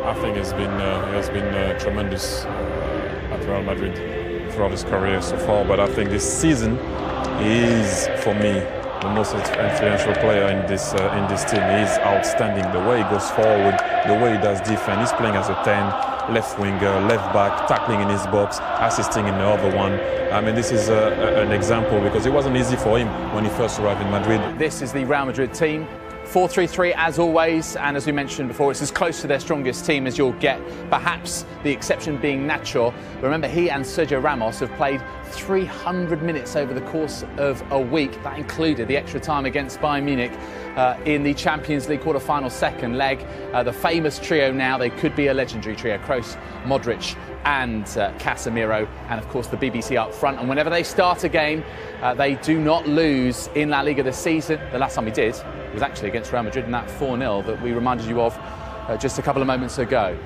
I think he has been tremendous at Real Madrid throughout his career so far. But I think this season he is, for me, the most influential player in this team. He is outstanding. The way he goes forward, the way he does defense. He's playing as a 10, left winger, left back, tackling in his box, assisting in the other one. I mean, this is an example because it wasn't easy for him when he first arrived in Madrid. This is the Real Madrid team. 4-3-3 as always, and as we mentioned before, it's as close to their strongest team as you'll get, perhaps the exception being Nacho. Remember, he and Sergio Ramos have played 300 minutes over the course of a week. That included the extra time against Bayern Munich in the Champions League quarter-final second leg. The famous trio now, they could be a legendary trio, Kroos, Modric and Casemiro, and of course the BBC up front. And whenever they start a game, they do not lose in La Liga this season. The last time we did was actually against Real Madrid in that 4-0 that we reminded you of just a couple of moments ago.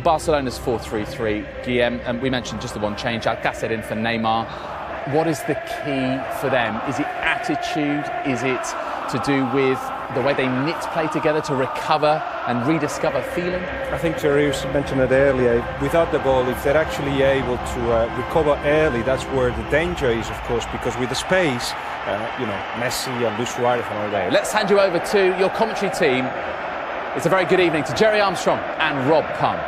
Barcelona's 4-3-3, Guillem, and we mentioned just the one change, Alcácer in for Neymar. What is the key for them? Is it attitude? Is it to do with the way they knit play together to recover and rediscover feeling? I think Thierry mentioned it earlier. Without the ball, if they're actually able to recover early, that's where the danger is, of course, because with the space, Messi and Luis Suarez and all that. Let's hand you over to your commentary team. It's a very good evening to Jerry Armstrong and Rob Pun.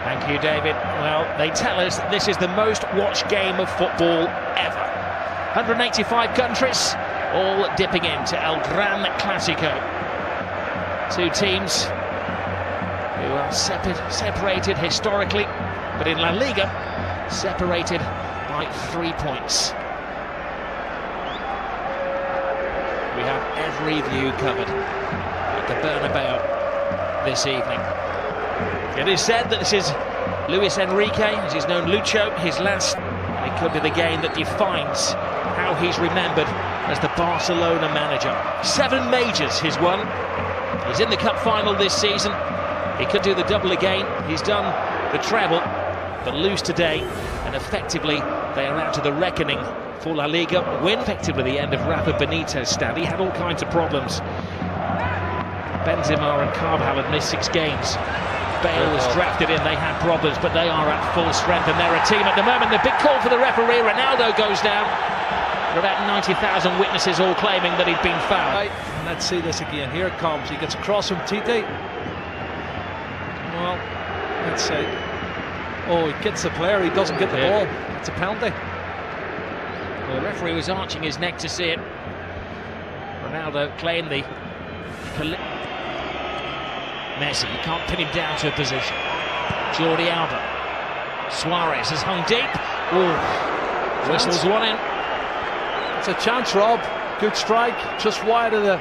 Thank you, David. Well, they tell us that this is the most watched game of football ever. 185 countries, all dipping into El Gran Clásico. Two teams who are separated historically, but in La Liga, separated by 3 points. We have every view covered at the Bernabeu this evening. It is said that this is Luis Enrique, as he's known Lucho, his last. It could be the game that defines how he's remembered as the Barcelona manager. 7 majors he's won. He's in the cup final this season. He could do the double again. He's done the treble, but lose today, and effectively they are out to the reckoning for La Liga. Win effectively the end of Rafa Benitez's stand. He had all kinds of problems. Benzema and Carvajal had missed 6 games. Bale was drafted in, they had problems, but they are at full strength and they're a team at the moment. The big call for the referee, Ronaldo goes down. There are about 90,000 witnesses all claiming that he'd been fouled. Right, let's see this again. Here it comes. He gets across from Tite. Well, let's see. Oh, he gets the player, he doesn't get the ball. It's a penalty. Well, the referee was arching his neck to see it. Ronaldo claimed the... Messi, you can't pin him down to a position. Jordi Alba. Suarez has hung deep. Oh, whistles one in. It's a chance, Rob. Good strike, just wide of the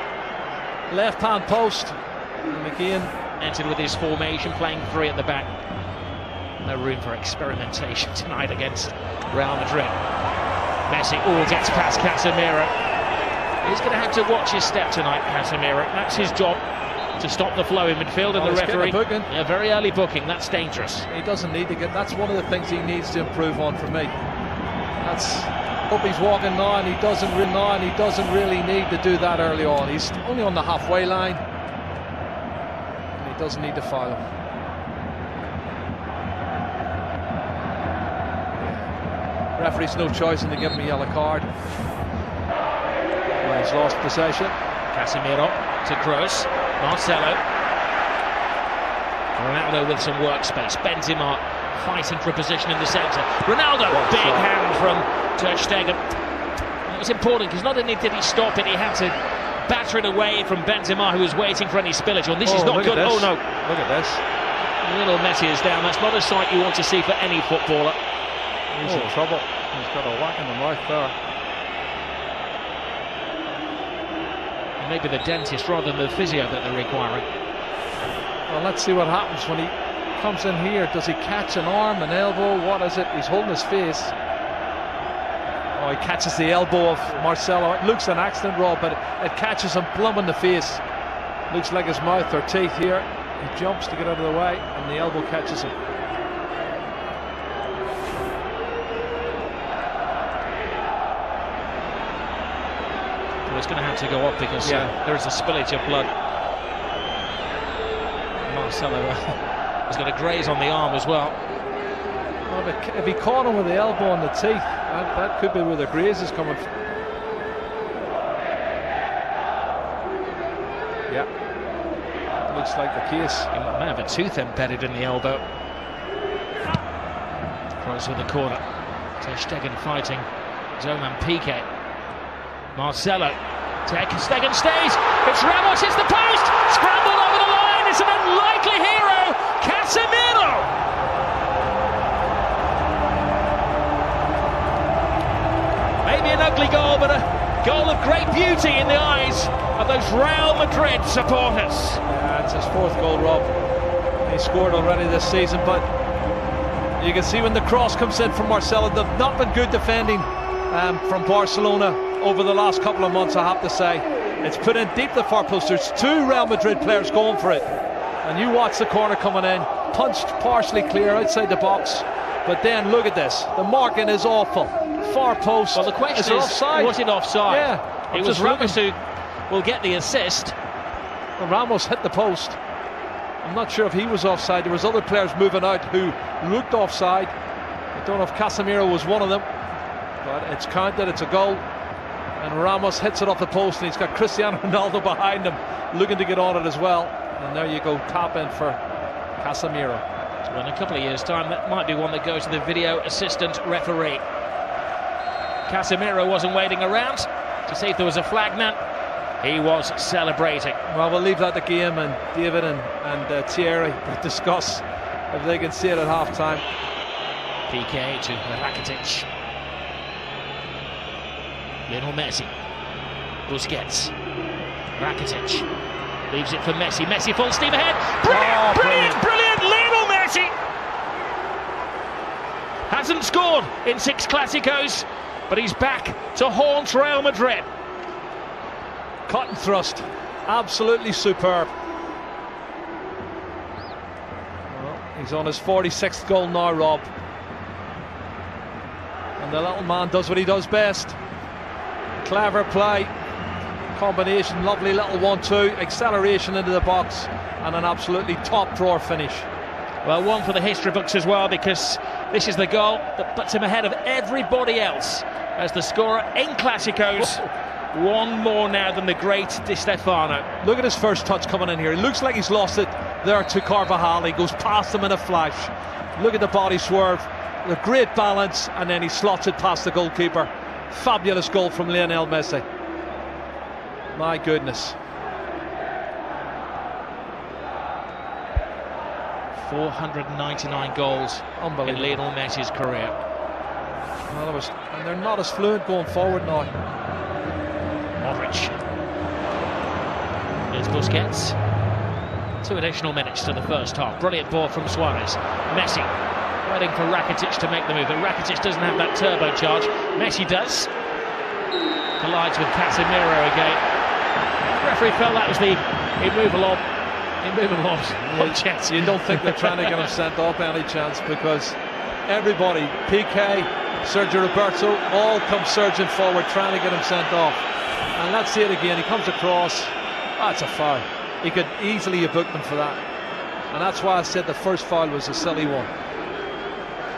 left-hand post. And again, entered with his formation, playing 3 at the back. No room for experimentation tonight against Real Madrid. Messi gets past Casemiro. He's going to have to watch his step tonight, Casemiro. That's his job, to stop the flow in midfield, and the referee, a very early booking, that's dangerous. He doesn't need to get, that's one of the things he needs to improve on for me. That's, hope he's walking now, and he doesn't really need to do that early on. He's only on the halfway line, and he doesn't need to foul. Referee's no choice in to give him a yellow card. Well, he's lost possession. Casemiro to Kroos. Marcelo. Ronaldo with some workspace. Benzema fighting for a position in the centre. Ronaldo, big hand from Ter Stegen. It was important because not only did he stop it, he had to batter it away from Benzema, who was waiting for any spillage. Oh, this is not good. Oh no! Look at this. Little Messi is down. That's not a sight you want to see for any footballer. He's in trouble. He's got a whack in the mouth there. Maybe the dentist rather than the physio that they're requiring. Well, let's see what happens when he comes in here. Does he catch an arm, an elbow? What is it? He's holding his face. Oh, he catches the elbow of Marcelo. It looks an accident, Rob, but it catches him plumb in the face. Looks like his mouth or teeth here. He jumps to get out of the way, and the elbow catches him. It's going to have to go up because there is a spillage of blood. Marcelo He's got a graze on the arm as well. Well, if he caught him with the elbow on the teeth, that could be where the graze is coming from. Yeah, looks like the case. He may have a tooth embedded in the elbow. Cross with the corner. Ter Stegen fighting his own man Piqué. Marcelo. Ter Stegen stays. It's Ramos, hits the post. Scrambled over the line. It's an unlikely hero. Casemiro. Maybe an ugly goal, but a goal of great beauty in the eyes of those Real Madrid supporters. Yeah, it's his 4th goal, Rob. He scored already this season, but you can see when the cross comes in from Marcelo, they've not been good defending from Barcelona over the last couple of months, I have to say. It's put in deep the far post. There's 2 Real Madrid players going for it. And you watch the corner coming in, punched partially clear outside the box. But then look at this. The marking is awful. Far post. Well, the question is, offside? was it offside? Yeah. It was Ramos who will get the assist. Well, Ramos hit the post. I'm not sure if he was offside. There was other players moving out who looked offside. I don't know if Casemiro was one of them. But it's counted, it's a goal. And Ramos hits it off the post, and he's got Cristiano Ronaldo behind him looking to get on it as well. And there you go, tap in for Casemiro. Well, in a couple of years' time, that might be one that goes to the video assistant referee. Casemiro wasn't waiting around to see if there was a flag man. He was celebrating. Well, we'll leave that to game, and David and Thierry will discuss if they can see it at half-time. Piqué to Rakitic. Lionel Messi. Busquets. Rakitic. Leaves it for Messi. Messi full steam ahead. Brilliant! Lionel Messi! Hasn't scored in 6 Clásicos, but he's back to haunt Real Madrid. Cut and thrust. Absolutely superb. Well, he's on his 46th goal now, Rob. And the little man does what he does best. Clever play. Combination, lovely little 1-2, acceleration into the box, and an absolutely top drawer finish. Well, one for the history books as well, because this is the goal that puts him ahead of everybody else as the scorer in Clásicos. One more now than the great Di Stefano. Look at his first touch coming in here. He looks like he's lost it there to Carvajal. He goes past him in a flash. Look at the body swerve, the great balance, and then he slots it past the goalkeeper. Fabulous goal from Lionel Messi. My goodness. 499 goals in Lionel Messi's career. Well, and they're not as fluent going forward now. Modric. Here's Busquets. 2 additional minutes to the first half. Brilliant ball from Suarez. Messi waiting for Rakitic to make the move, but Rakitic doesn't have that turbocharge. Messi does. Collides with Casemiro again. The referee felt that was the immovable chance. You don't think they're trying to get him sent off any chance, because everybody, Piqué, Sergio Roberto, all come surging forward trying to get him sent off. And let's see it again. He comes across. That's a foul. He could easily have booked him for that. And that's why I said the first foul was a silly one.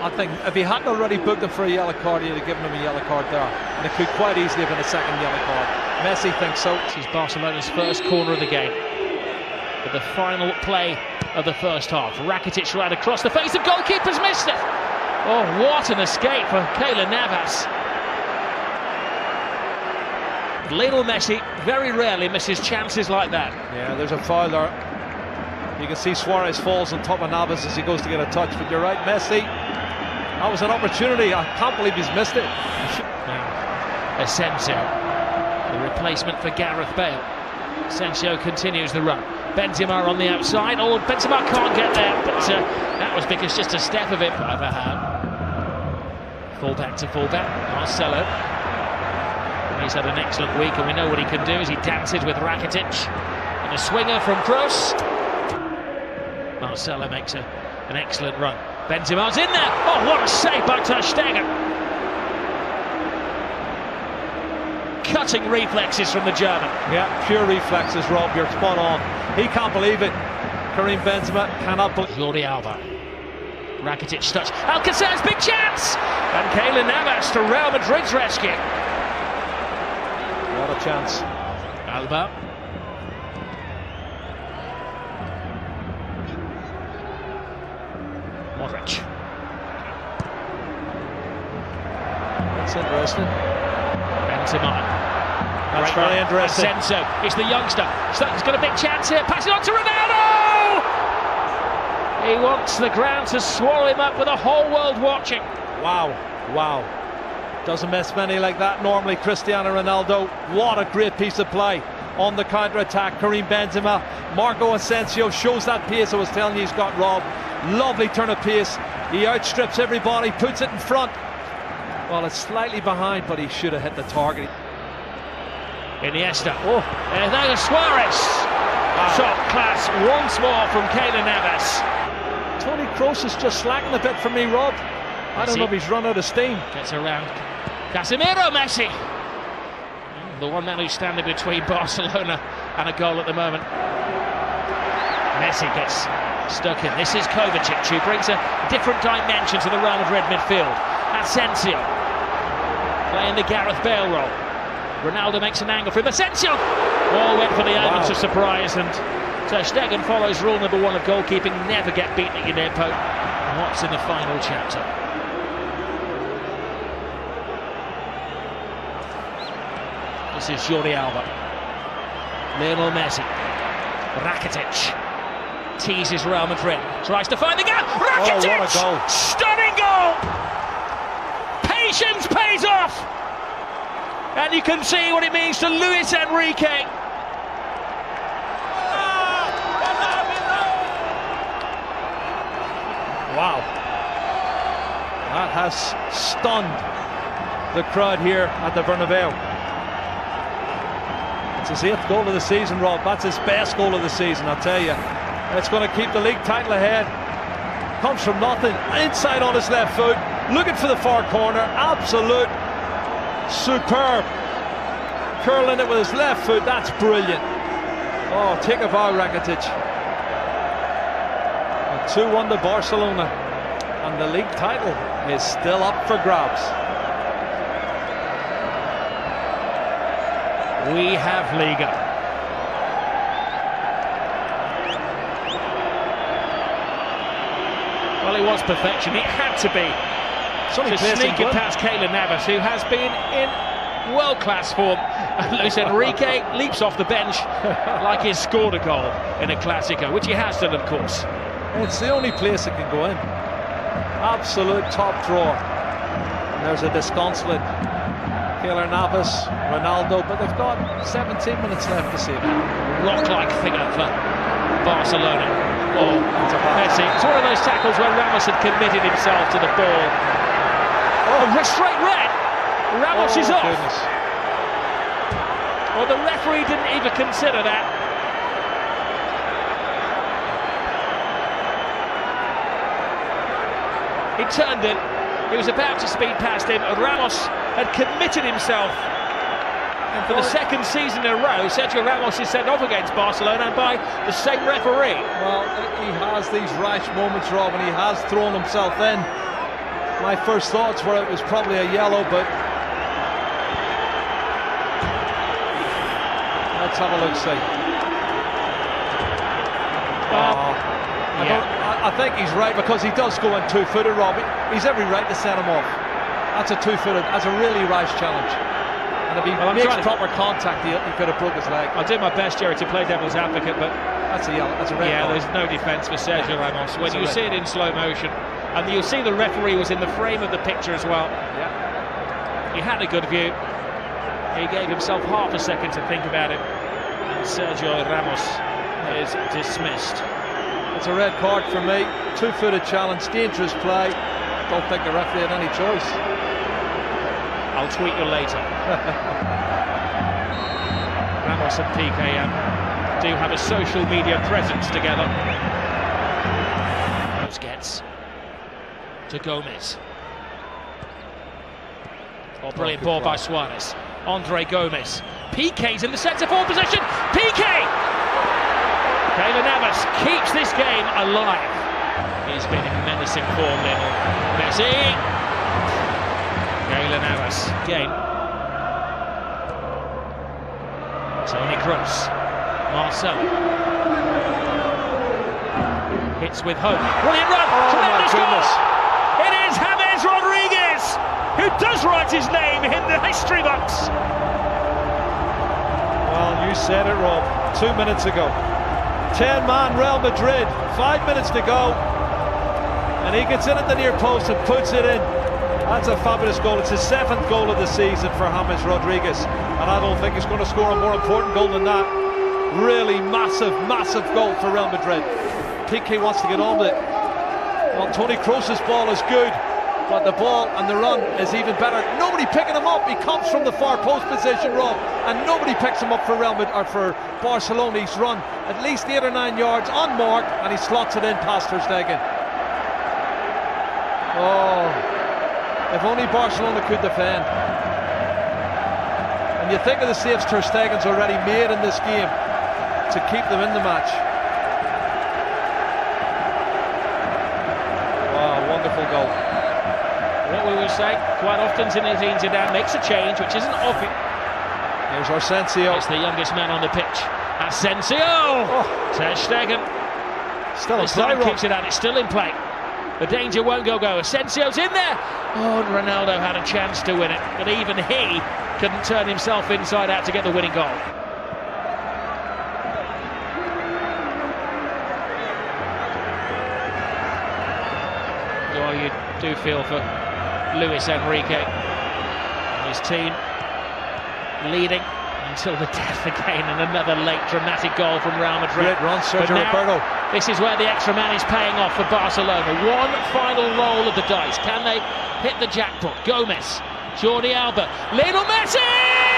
I think if he hadn't already booked him for a yellow card, he'd have given him a yellow card there. And it could quite easily have been a second yellow card. Messi thinks so. This is Barcelona's first corner of the game. But the final play of the first half. Rakitic right across the face of goalkeepers, missed it. Oh, what an escape for Keylor Navas. Lionel Messi very rarely misses chances like that. Yeah, there's a foul there. You can see Suarez falls on top of Navas as he goes to get a touch, but you're right, Messi. That was an opportunity. I can't believe he's missed it. Now, Asensio, the replacement for Gareth Bale. Asensio continues the run. Benzema on the outside. Oh, Benzema can't get there, but that was because just a step of it over hand. Fullback to fullback, Marcelo. He's had an excellent week, and we know what he can do as he dances with Rakitic. And a swinger from Kroos. Marcelo makes an excellent run. Benzema's in there. Oh, what a save by Ter Stegen. Cutting reflexes from the German. Yeah, pure reflexes, Rob. You're spot on. He can't believe it. Karim Benzema cannot believe. Jordi Alba. Rakitic touch. Alcacer's big chance! And Keylor Navas to Real Madrid's rescue. What a chance. Alba. Modric. That's interesting. Benzema. That's very interesting. Asensio. It's the youngster. He's got a big chance here. Passing on to Ronaldo! He wants the ground to swallow him up with the whole world watching. Wow, wow. Doesn't miss many like that normally. Cristiano Ronaldo, what a great piece of play on the counter-attack. Karim Benzema, Marco Asensio shows that pace I was telling you he's got robbed. Lovely turn of pace. He outstrips everybody, puts it in front. Well, it's slightly behind, but he should have hit the target. Iniesta. Oh, and now Suarez. Wow. Top class once more from Keylor Navas. Toni Kroos is just slacking a bit for me, Rob. I don't know if he's run out of steam. Gets around Casemiro. Messi, the one man who's standing between Barcelona and a goal at the moment. Messi gets stuck in. This is Kovacic, who brings a different dimension to the Real Madrid midfield. Asensio playing the Gareth Bale role. Ronaldo makes an angle for him. Asensio! All went for the element of surprise, and Ter Stegen follows rule number 1 of goalkeeping: never get beaten at your near post. What's in the final chapter? This is Jordi Alba. Lionel Messi. Rakitic teases Real Madrid. Tries to find the gap. Rakitic! Oh, what a goal. Stunning goal! Patience pays off! And you can see what it means to Luis Enrique. Wow. That has stunned the crowd here at the Bernabeu. It's his 8th goal of the season, Rob. That's his best goal of the season, I'll tell you. It's going to keep the league title ahead. Comes from nothing, inside on his left foot, looking for the far corner. Absolute superb. Curling it with his left foot, that's brilliant. Oh, take a bow, Rakitic. 2-1 to Barcelona, and the league title is still up for grabs. We have Liga. Well, it was perfection. It had to be. To sneak it past Keylor Navas, who has been in world-class form. Luis Enrique leaps off the bench like he's scored a goal in a Clásico, which he has done, of course. It's the only place it can go in. Absolute top drawer. And there's a disconsolate Keylor Navas, Ronaldo, but they've got 17 minutes left to save it. Rock-like figure for Barcelona. Oh, Messi. It's one of those tackles where Ramos had committed himself to the ball. Oh, straight red. Ramos is off. Goodness. Well, the referee didn't even consider that. He turned it. He was about to speed past him. Ramos had committed himself. And for the second season in a row, Sergio Ramos is sent off against Barcelona by the same referee. Well, he has these rash moments, Rob, and he has thrown himself in. My first thoughts were it was probably a yellow, but let's have a look, see. I think he's right, because he does go in two-footed, Rob. He's every right to send him off. That's a two-footed, that's a really rash challenge. And if he makes proper contact, he could have broke his leg. I'll do my best, Jerry, to play devil's advocate, but that's a yellow, that's a red card. There's no defence for Sergio Ramos. When you see it in slow motion, and you'll see the referee was in the frame of the picture as well. Yeah. He had a good view. He gave himself half a second to think about it. And Sergio Ramos is dismissed. It's a red card for me. Two-footed challenge, dangerous play. Don't think the referee had any choice. I'll tweet you later. Ramos and PK do have a social media presence together. Gets to Gomez. Oh, brilliant ball by Suarez. Andre Gomez. PK's in the centre forward position. PK! Keylor Navas keeps this game alive. He's been in menacing form, Lionel Messi. Keylor Navas again. Toni Kroos. Marcelo. Hits with hope. Brilliant run. Tremendous goal. It is James Rodriguez who does write his name in the history books. Well, you said it, Rob, 2 minutes ago. 10-man Real Madrid, 5 minutes to go. And he gets in at the near post and puts it in. That's a fabulous goal. It's his 7th goal of the season for James Rodriguez. And I don't think he's going to score a more important goal than that. Really massive, massive goal for Real Madrid. Piqué wants to get on with it. Well, Toni Kroos' ball is good, but the ball and the run is even better. Nobody picking him up. He comes from the far post position, Rob, and nobody picks him up for Real Madrid, or for Barcelona. He's run at least 8 or 9 yards on mark, and he slots it in past Ter Stegen. Oh, if only Barcelona could defend. And you think of the saves Ter Stegen's already made in this game to keep them in the match. Wow, wonderful goal. What we will say quite often, Zinedine Zidane makes a change which isn't obvious. Here's Asensio. It's the youngest man on the pitch. Asensio! Oh. Ter Stegen. Still in play. play, Kicks it out. It's still in play. The danger won't go. Asensio's in there. Oh, and Ronaldo had a chance to win it, but even he couldn't turn himself inside out to get the winning goal. Well, you do feel for Luis Enrique and his team, leading until the death again, and another late dramatic goal from Real Madrid. Great run, Sergio Roberto. This is where the extra man is paying off for Barcelona. One final roll of the dice. Can they hit the jackpot? Gomez, Jordi Alba, Lionel Messi!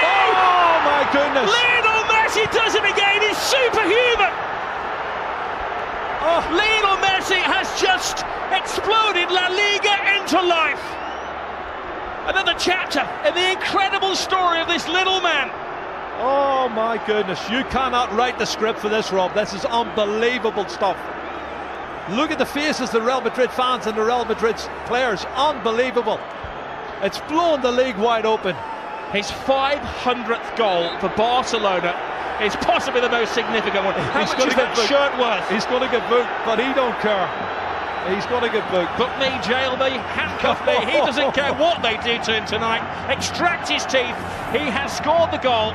Oh my goodness! Lionel Messi does it again. He's superhuman. Oh. Lionel Messi has just exploded La Liga into life. Another chapter in the incredible story of this little man. Oh my goodness, you cannot write the script for this, Rob. This is unbelievable stuff. Look at the faces of the Real Madrid fans and the Real Madrid players. Unbelievable. It's blown the league wide open. His 500th goal for Barcelona is possibly the most significant one. How much is that shirt worth? He's going to get booked, but he don't care. He's going to get booked. Book me, jail me, handcuff me. He doesn't care what they do to him tonight. Extract his teeth. He has scored the goal.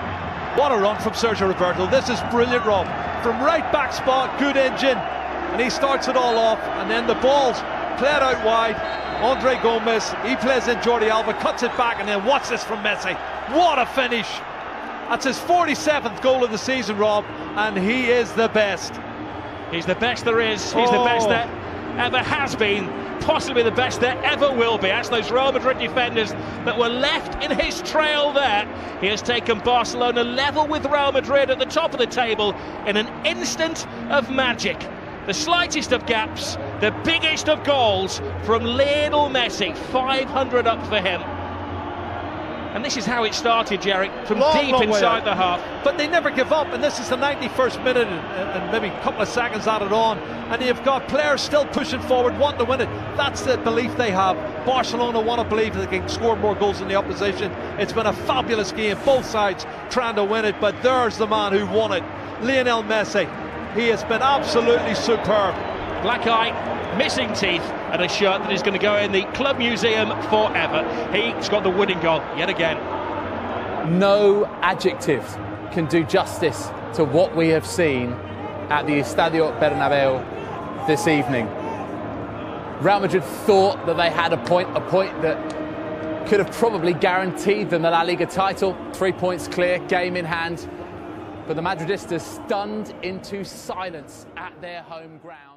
What a run from Sergio Roberto. This is brilliant, Rob. From right back spot, good engine. And he starts it all off. And then the ball's played out wide. Andre Gomez, he plays in Jordi Alba, cuts it back, and then watch this from Messi. What a finish. That's his 47th goal of the season, Rob. And he is the best. He's the best there is. He's the best there ever has been. Possibly the best there ever will be. As those Real Madrid defenders that were left in his trail there, he has taken Barcelona level with Real Madrid at the top of the table in an instant of magic. The slightest of gaps, the biggest of goals from Lionel Messi. 500 up for him. And this is how it started, Jerry, from deep inside the half. But they never give up, and this is the 91st minute and maybe a couple of seconds added on, and you've got players still pushing forward, wanting to win it. That's the belief they have. Barcelona want to believe that they can score more goals than the opposition. It's been a fabulous game, both sides trying to win it, but there's the man who won it, Lionel Messi. He has been absolutely superb. Black eye, missing teeth, and a shirt that is going to go in the club museum forever. He's got the winning goal yet again. No adjective can do justice to what we have seen at the Estadio Bernabeu this evening. Real Madrid thought that they had a point that could have probably guaranteed them the La Liga title. 3 points clear, game in hand. But the Madridistas stunned into silence at their home ground.